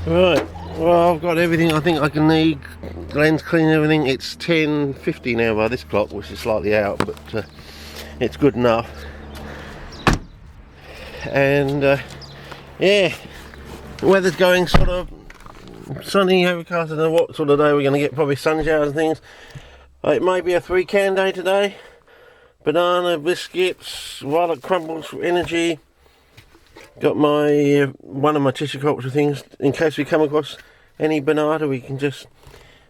Right, well, I've got everything I think I can need. Glenn's clean everything. It's 10:50 now by this clock, which is slightly out, but it's good enough. And yeah, the weather's going sort of sunny, overcast. I don't know what sort of day we're going to get, probably sun showers and things. It may be a 3-can day today. Banana, biscuits, violet crumbles for energy. Got my one of my tissue culture things in case we come across any banana. We can just,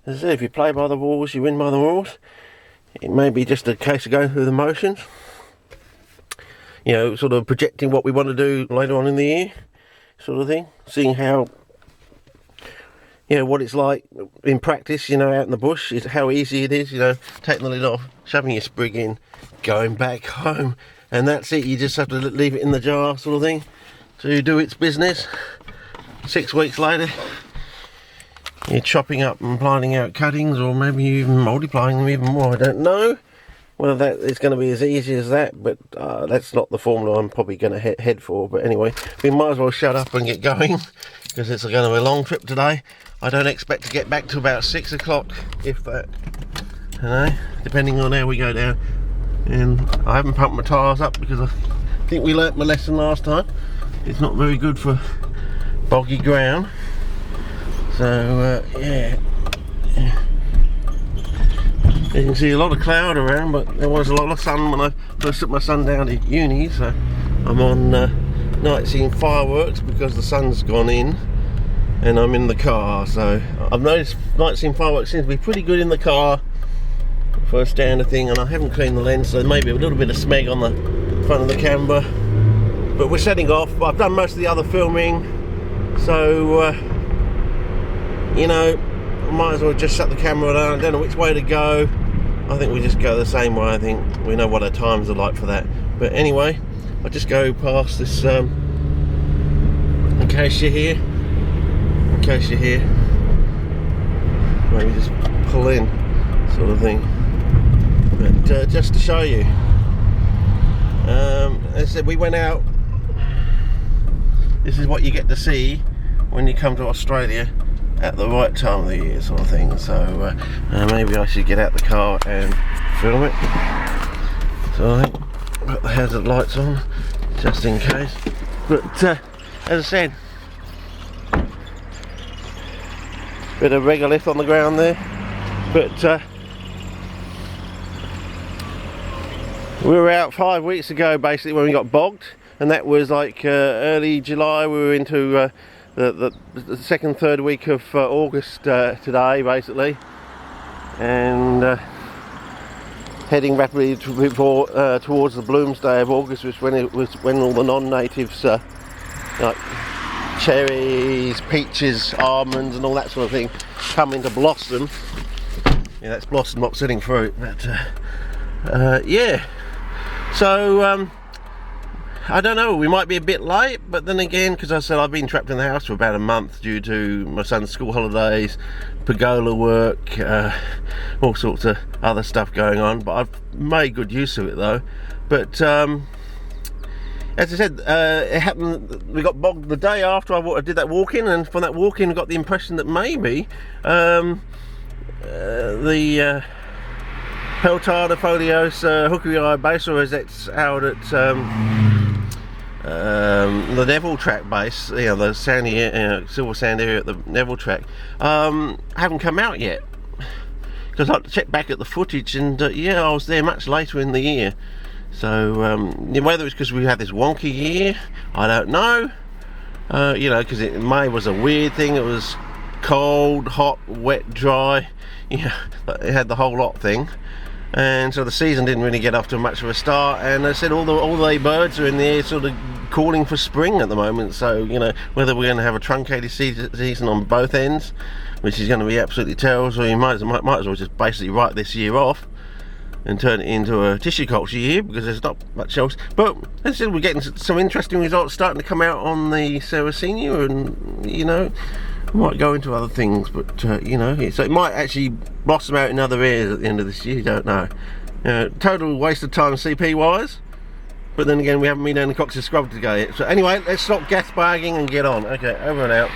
as I said, if you play by the rules, you win by the rules. It may be just a case of going through the motions, you know, sort of projecting what we want to do later on in the year, sort of thing. Seeing how, you know, what it's like in practice, you know, out in the bush, is how easy it is, you know, taking the lid off, shoving your sprig in, going back home, and that's it. You just have to leave it in the jar, sort of thing, to do its business. 6 weeks later, you're chopping up and planting out cuttings, or maybe even multiplying them even more. I don't know whether that is going to be as easy as that, but that's not the formula I'm probably going to head for. But anyway, we might as well shut up and get going, because it's going to be a long trip today. I don't expect to get back to about 6 o'clock, if that, you know, depending on how we go down. And I haven't pumped my tyres up because I think we learnt my lesson last time. It's not very good for boggy ground. So yeah, you can see a lot of cloud around, but there was a lot of sun when I first took my son down to uni. So I'm on night seeing fireworks because the sun's gone in and I'm in the car. So I've noticed night seeing fireworks seems to be pretty good in the car for a standard thing, and I haven't cleaned the lens, so maybe a little bit of smeg on the front of the camera. But we're setting off. I've done most of the other filming, so you know, I might as well just shut the camera down. I don't know which way to go. I think we just go the same way. I think we know what our times are like for that. But anyway, I'll just go past this in case you're here. In case you're here, maybe just pull in, sort of thing. But just to show you, as I said, we went out. This is what you get to see when you come to Australia at the right time of the year, sort of thing. So maybe I should get out the car and film it. So I think got the hazard lights on just in case. But as I said, bit of regolith on the ground there. But we were out 5 weeks ago basically when we got bogged, and that was like early July. We were into the second, third week of August today basically, and heading rapidly towards the bloomsday of August, which when all the non-natives like cherries, peaches, almonds and all that sort of thing come into blossom. Yeah, that's blossom, not sitting fruit. But yeah, so I don't know, we might be a bit late, but then again, because I said I've been trapped in the house for about a month due to my son's school holidays, pergola work, all sorts of other stuff going on, but I've made good use of it though. But as I said, it happened, we got bogged the day after I did that walk-in, and from that walk-in I got the impression that maybe the Peltada folios hookery base, or as it's out at the Neville track base, you know, the sandy, silver sand area at the Neville track, haven't come out yet. Because I checked back at the footage, and yeah, I was there much later in the year. So whether it's because we had this wonky year, I don't know. You know, because May was a weird thing. It was cold, hot, wet, dry. Yeah, it had the whole lot thing. And so the season didn't really get off to much of a start, and I said all the birds are in the air sort of calling for spring at the moment. So you know, whether we're going to have a truncated season on both ends, which is going to be absolutely terrible, so you might as well just basically write this year off and turn it into a tissue culture year, because there's not much else. But as I said, we're getting some interesting results starting to come out on the Sarracenia, and you know, might go into other things, but you know, so it might actually blossom out in other areas at the end of this year. You don't know. Total waste of time CP wise, but then again, we haven't been down the Cox's Scrub today yet. So anyway, let's stop gas bagging and get on. Okay, over and out.